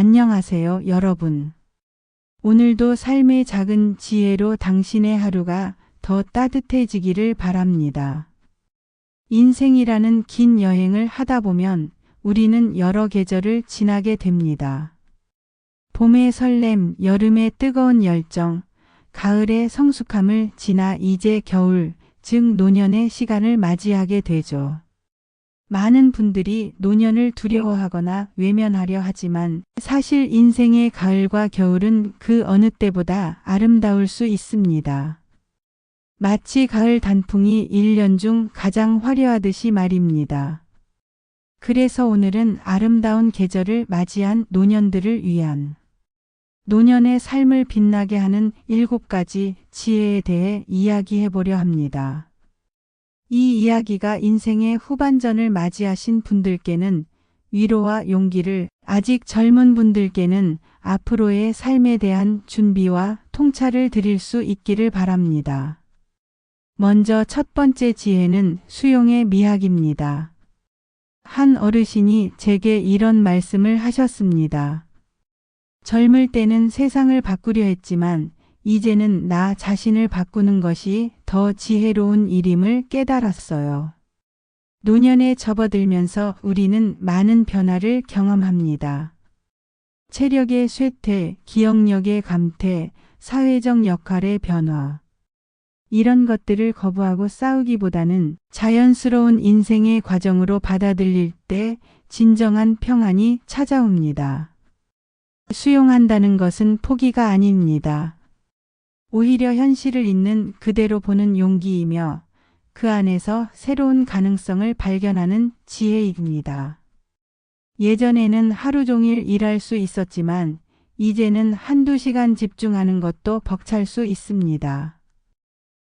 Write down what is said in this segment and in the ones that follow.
안녕하세요, 여러분. 오늘도 삶의 작은 지혜로 당신의 하루가 더 따뜻해지기를 바랍니다. 인생이라는 긴 여행을 하다 보면 우리는 여러 계절을 지나게 됩니다. 봄의 설렘, 여름의 뜨거운 열정, 가을의 성숙함을 지나 이제 겨울, 즉 노년의 시간을 맞이하게 되죠. 많은 분들이 노년을 두려워하거나 외면하려 하지만 사실 인생의 가을과 겨울은 그 어느 때보다 아름다울 수 있습니다. 마치 가을 단풍이 1년 중 가장 화려하듯이 말입니다. 그래서 오늘은 아름다운 계절을 맞이한 노년들을 위한 노년의 삶을 빛나게 하는 7가지 지혜에 대해 이야기해 보려 합니다. 이 이야기가 인생의 후반전을 맞이하신 분들께는 위로와 용기를, 아직 젊은 분들께는 앞으로의 삶에 대한 준비와 통찰을 드릴 수 있기를 바랍니다. 먼저 첫 번째 지혜는 수용의 미학입니다. 한 어르신이 제게 이런 말씀을 하셨습니다. 젊을 때는 세상을 바꾸려 했지만 이제는 나 자신을 바꾸는 것이 더 지혜로운 일임을 깨달았어요. 노년에 접어들면서 우리는 많은 변화를 경험합니다. 체력의 쇠퇴, 기억력의 감퇴, 사회적 역할의 변화. 이런 것들을 거부하고 싸우기보다는 자연스러운 인생의 과정으로 받아들일 때 진정한 평안이 찾아옵니다. 수용한다는 것은 포기가 아닙니다. 오히려 현실을 있는 그대로 보는 용기이며 그 안에서 새로운 가능성을 발견하는 지혜입니다. 예전에는 하루 종일 일할 수 있었지만 이제는 한두 시간 집중하는 것도 벅찰 수 있습니다.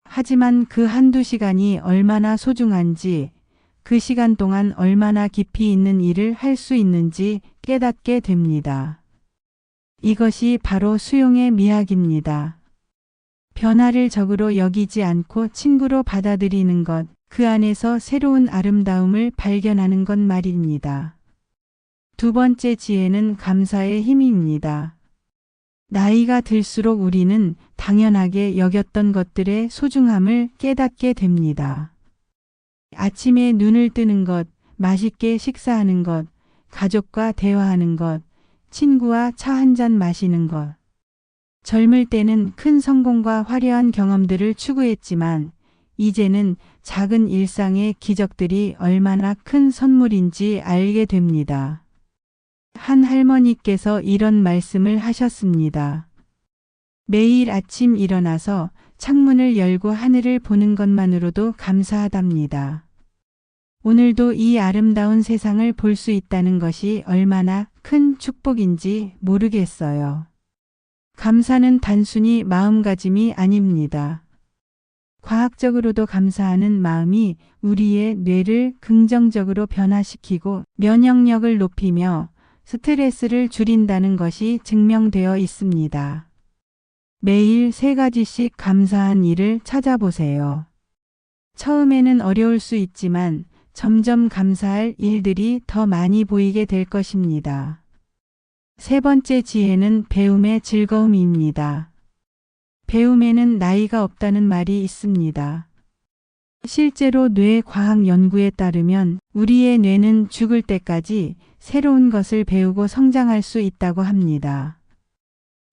하지만 그 한두 시간이 얼마나 소중한지, 그 시간 동안 얼마나 깊이 있는 일을 할 수 있는지 깨닫게 됩니다. 이것이 바로 수용의 미학입니다. 변화를 적으로 여기지 않고 친구로 받아들이는 것, 그 안에서 새로운 아름다움을 발견하는 것 말입니다. 두 번째 지혜는 감사의 힘입니다. 나이가 들수록 우리는 당연하게 여겼던 것들의 소중함을 깨닫게 됩니다. 아침에 눈을 뜨는 것, 맛있게 식사하는 것, 가족과 대화하는 것, 친구와 차 한 잔 마시는 것. 젊을 때는 큰 성공과 화려한 경험들을 추구했지만 이제는 작은 일상의 기적들이 얼마나 큰 선물인지 알게 됩니다. 한 할머니께서 이런 말씀을 하셨습니다. 매일 아침 일어나서 창문을 열고 하늘을 보는 것만으로도 감사하답니다. 오늘도 이 아름다운 세상을 볼 수 있다는 것이 얼마나 큰 축복인지 모르겠어요. 감사는 단순히 마음가짐이 아닙니다. 과학적으로도 감사하는 마음이 우리의 뇌를 긍정적으로 변화시키고 면역력을 높이며 스트레스를 줄인다는 것이 증명되어 있습니다. 매일 3가지씩 감사한 일을 찾아보세요. 처음에는 어려울 수 있지만 점점 감사할 일들이 더 많이 보이게 될 것입니다. 세 번째 지혜는 배움의 즐거움입니다. 배움에는 나이가 없다는 말이 있습니다. 실제로 뇌 과학 연구에 따르면 우리의 뇌는 죽을 때까지 새로운 것을 배우고 성장할 수 있다고 합니다.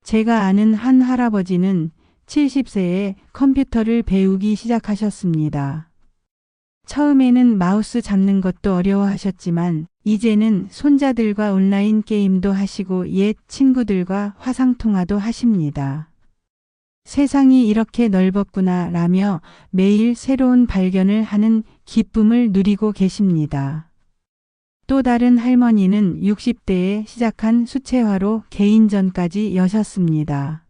제가 아는 한 할아버지는 70세에 컴퓨터를 배우기 시작하셨습니다. 처음에는 마우스 잡는 것도 어려워하셨지만 이제는 손자들과 온라인 게임도 하시고 옛 친구들과 화상통화도 하십니다. 세상이 이렇게 넓었구나 라며 매일 새로운 발견을 하는 기쁨을 누리고 계십니다. 또 다른 할머니는 60대에 시작한 수채화로 개인전까지 여셨습니다.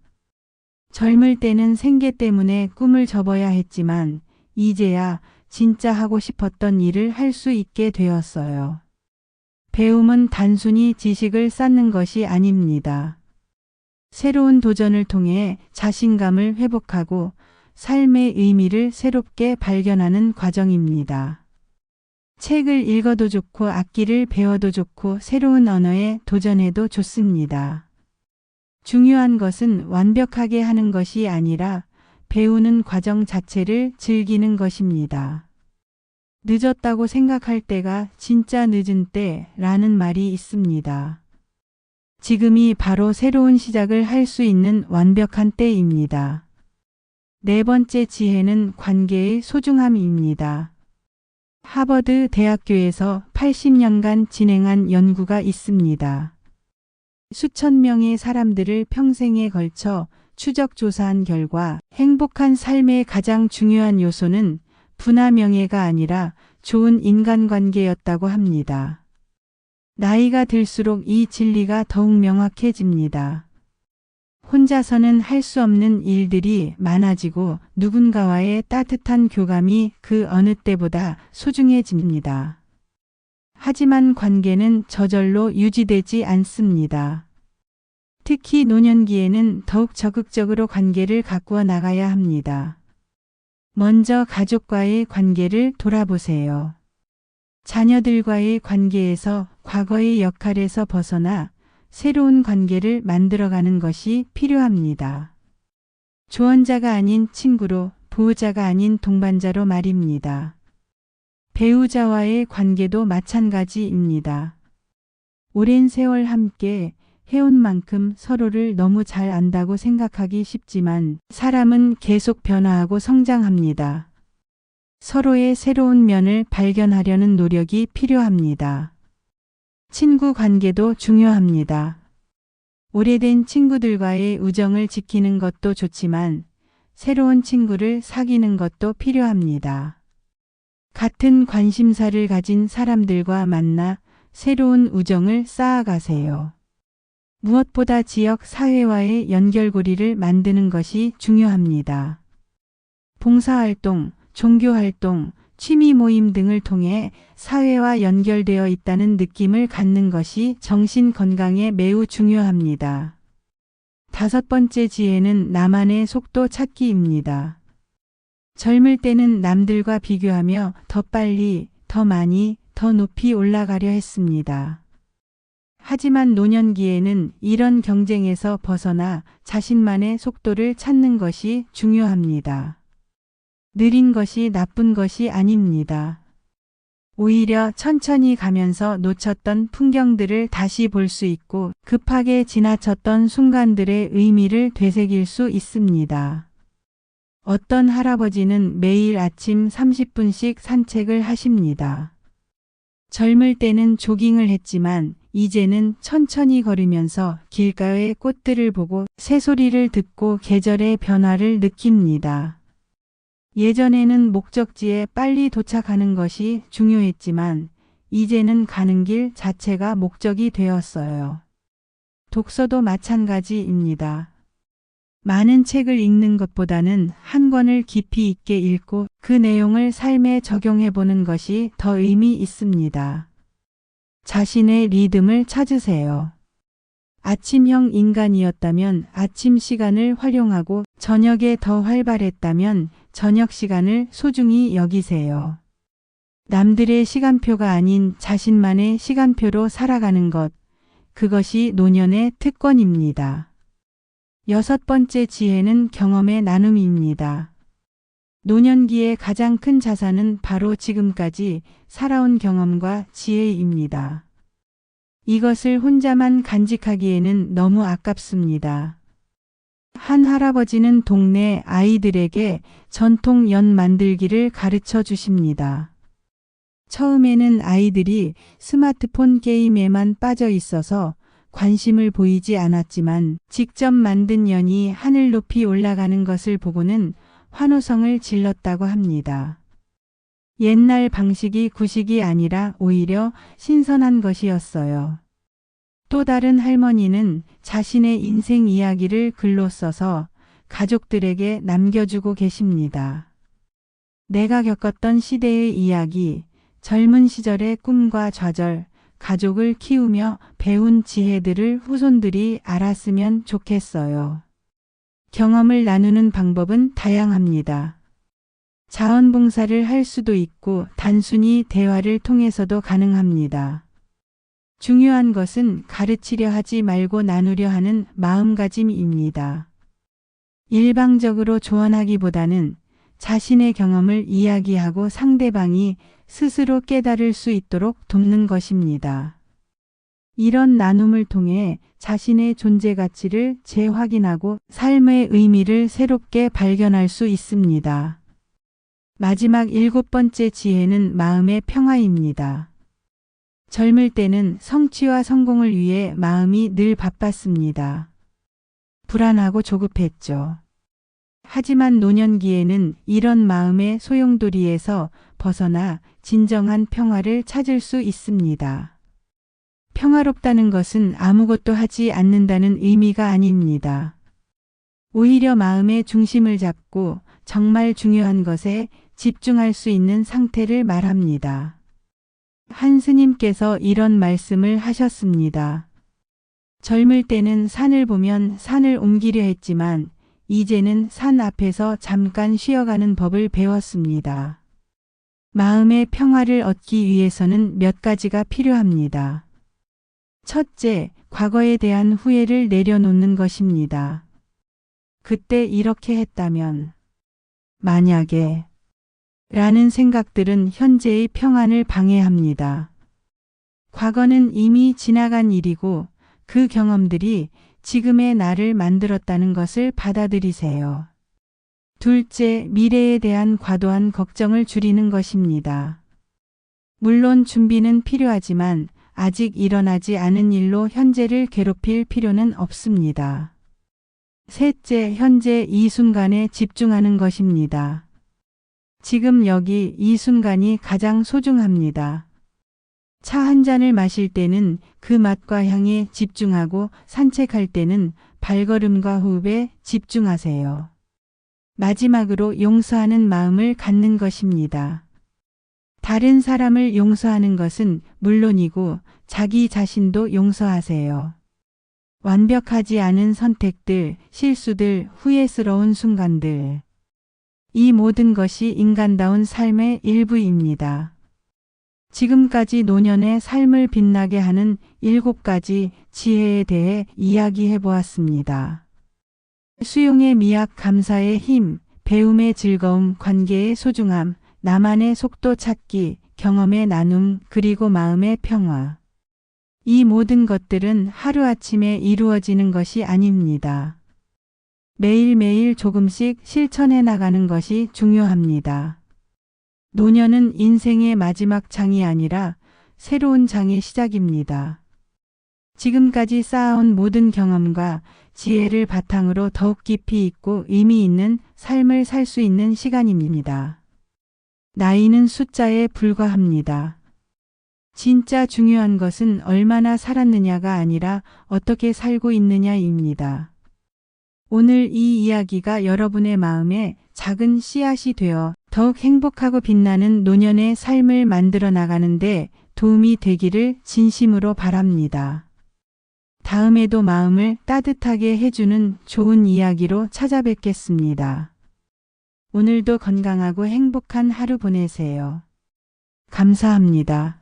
젊을 때는 생계 때문에 꿈을 접어야 했지만 이제야 진짜 하고 싶었던 일을 할 수 있게 되었어요. 배움은 단순히 지식을 쌓는 것이 아닙니다. 새로운 도전을 통해 자신감을 회복하고 삶의 의미를 새롭게 발견하는 과정입니다. 책을 읽어도 좋고 악기를 배워도 좋고 새로운 언어에 도전해도 좋습니다. 중요한 것은 완벽하게 하는 것이 아니라 배우는 과정 자체를 즐기는 것입니다. 늦었다고 생각할 때가 진짜 늦은 때라는 말이 있습니다. 지금이 바로 새로운 시작을 할 수 있는 완벽한 때입니다. 네 번째 지혜는 관계의 소중함입니다. 하버드 대학교에서 80년간 진행한 연구가 있습니다. 수천 명의 사람들을 평생에 걸쳐 추적 조사한 결과 행복한 삶의 가장 중요한 요소는 부나 명예가 아니라 좋은 인간관계였다고 합니다. 나이가 들수록 이 진리가 더욱 명확해집니다. 혼자서는 할 수 없는 일들이 많아지고 누군가와의 따뜻한 교감이 그 어느 때보다 소중해집니다. 하지만 관계는 저절로 유지되지 않습니다. 특히 노년기에는 더욱 적극적으로 관계를 가꾸어 나가야 합니다. 먼저 가족과의 관계를 돌아보세요. 자녀들과의 관계에서 과거의 역할에서 벗어나 새로운 관계를 만들어가는 것이 필요합니다. 조언자가 아닌 친구로, 보호자가 아닌 동반자로 말입니다. 배우자와의 관계도 마찬가지입니다. 오랜 세월 함께 해온 만큼 서로를 너무 잘 안다고 생각하기 쉽지만 사람은 계속 변화하고 성장합니다. 서로의 새로운 면을 발견하려는 노력이 필요합니다. 친구 관계도 중요합니다. 오래된 친구들과의 우정을 지키는 것도 좋지만 새로운 친구를 사귀는 것도 필요합니다. 같은 관심사를 가진 사람들과 만나 새로운 우정을 쌓아가세요. 무엇보다 지역 사회와의 연결고리를 만드는 것이 중요합니다. 봉사활동, 종교활동, 취미 모임 등을 통해 사회와 연결되어 있다는 느낌을 갖는 것이 정신 건강에 매우 중요합니다. 다섯 번째 지혜는 나만의 속도 찾기입니다. 젊을 때는 남들과 비교하며 더 빨리, 더 많이, 더 높이 올라가려 했습니다. 하지만 노년기에는 이런 경쟁에서 벗어나 자신만의 속도를 찾는 것이 중요합니다. 느린 것이 나쁜 것이 아닙니다. 오히려 천천히 가면서 놓쳤던 풍경들을 다시 볼 수 있고 급하게 지나쳤던 순간들의 의미를 되새길 수 있습니다. 어떤 할아버지는 매일 아침 30분씩 산책을 하십니다. 젊을 때는 조깅을 했지만 이제는 천천히 걸으면서 길가의 꽃들을 보고 새소리를 듣고 계절의 변화를 느낍니다. 예전에는 목적지에 빨리 도착하는 것이 중요했지만 이제는 가는 길 자체가 목적이 되었어요. 독서도 마찬가지입니다. 많은 책을 읽는 것보다는 한 권을 깊이 있게 읽고 그 내용을 삶에 적용해 보는 것이 더 의미 있습니다. 자신의 리듬을 찾으세요. 아침형 인간이었다면 아침 시간을 활용하고 저녁에 더 활발했다면 저녁 시간을 소중히 여기세요. 남들의 시간표가 아닌 자신만의 시간표로 살아가는 것, 그것이 노년의 특권입니다. 여섯 번째 지혜는 경험의 나눔입니다. 노년기의 가장 큰 자산은 바로 지금까지 살아온 경험과 지혜입니다. 이것을 혼자만 간직하기에는 너무 아깝습니다. 한 할아버지는 동네 아이들에게 전통 연 만들기를 가르쳐 주십니다. 처음에는 아이들이 스마트폰 게임에만 빠져 있어서 관심을 보이지 않았지만 직접 만든 연이 하늘 높이 올라가는 것을 보고는 환호성을 질렀다고 합니다. 옛날 방식이 구식이 아니라 오히려 신선한 것이었어요. 또 다른 할머니는 자신의 인생 이야기를 글로 써서 가족들에게 남겨주고 계십니다. 내가 겪었던 시대의 이야기, 젊은 시절의 꿈과 좌절, 가족을 키우며 배운 지혜들을 후손들이 알았으면 좋겠어요. 경험을 나누는 방법은 다양합니다. 자원봉사를 할 수도 있고 단순히 대화를 통해서도 가능합니다. 중요한 것은 가르치려 하지 말고 나누려 하는 마음가짐입니다. 일방적으로 조언하기보다는 자신의 경험을 이야기하고 상대방이 스스로 깨달을 수 있도록 돕는 것입니다. 이런 나눔을 통해 자신의 존재 가치를 재확인하고 삶의 의미를 새롭게 발견할 수 있습니다. 마지막 7번째 지혜는 마음의 평화입니다. 젊을 때는 성취와 성공을 위해 마음이 늘 바빴습니다. 불안하고 조급했죠. 하지만 노년기에는 이런 마음의 소용돌이에서 벗어나 진정한 평화를 찾을 수 있습니다. 평화롭다는 것은 아무것도 하지 않는다는 의미가 아닙니다. 오히려 마음의 중심을 잡고 정말 중요한 것에 집중할 수 있는 상태를 말합니다. 한 스님께서 이런 말씀을 하셨습니다. 젊을 때는 산을 보면 산을 옮기려 했지만 이제는 산 앞에서 잠깐 쉬어가는 법을 배웠습니다. 마음의 평화를 얻기 위해서는 몇 가지가 필요합니다. 첫째, 과거에 대한 후회를 내려놓는 것입니다. 그때 이렇게 했다면, 만약에 라는 생각들은 현재의 평안을 방해합니다. 과거는 이미 지나간 일이고 그 경험들이 지금의 나를 만들었다는 것을 받아들이세요. 둘째, 미래에 대한 과도한 걱정을 줄이는 것입니다. 물론 준비는 필요하지만 아직 일어나지 않은 일로 현재를 괴롭힐 필요는 없습니다. 셋째, 현재 이 순간에 집중하는 것입니다. 지금 여기 이 순간이 가장 소중합니다. 차 한 잔을 마실 때는 그 맛과 향에 집중하고 산책할 때는 발걸음과 호흡에 집중하세요. 마지막으로 용서하는 마음을 갖는 것입니다. 다른 사람을 용서하는 것은 물론이고 자기 자신도 용서하세요. 완벽하지 않은 선택들, 실수들, 후회스러운 순간들. 이 모든 것이 인간다운 삶의 일부입니다. 지금까지 노년의 삶을 빛나게 하는 7가지 지혜에 대해 이야기해 보았습니다. 수용의 미학, 감사의 힘, 배움의 즐거움, 관계의 소중함, 나만의 속도 찾기, 경험의 나눔, 그리고 마음의 평화. 이 모든 것들은 하루아침에 이루어지는 것이 아닙니다. 매일매일 조금씩 실천해 나가는 것이 중요합니다. 노년은 인생의 마지막 장이 아니라 새로운 장의 시작입니다. 지금까지 쌓아온 모든 경험과 지혜를 바탕으로 더욱 깊이 있고 의미 있는 삶을 살 수 있는 시간입니다. 나이는 숫자에 불과합니다. 진짜 중요한 것은 얼마나 살았느냐가 아니라 어떻게 살고 있느냐입니다. 오늘 이 이야기가 여러분의 마음에 작은 씨앗이 되어 더욱 행복하고 빛나는 노년의 삶을 만들어 나가는데 도움이 되기를 진심으로 바랍니다. 다음에도 마음을 따뜻하게 해주는 좋은 이야기로 찾아뵙겠습니다. 오늘도 건강하고 행복한 하루 보내세요. 감사합니다.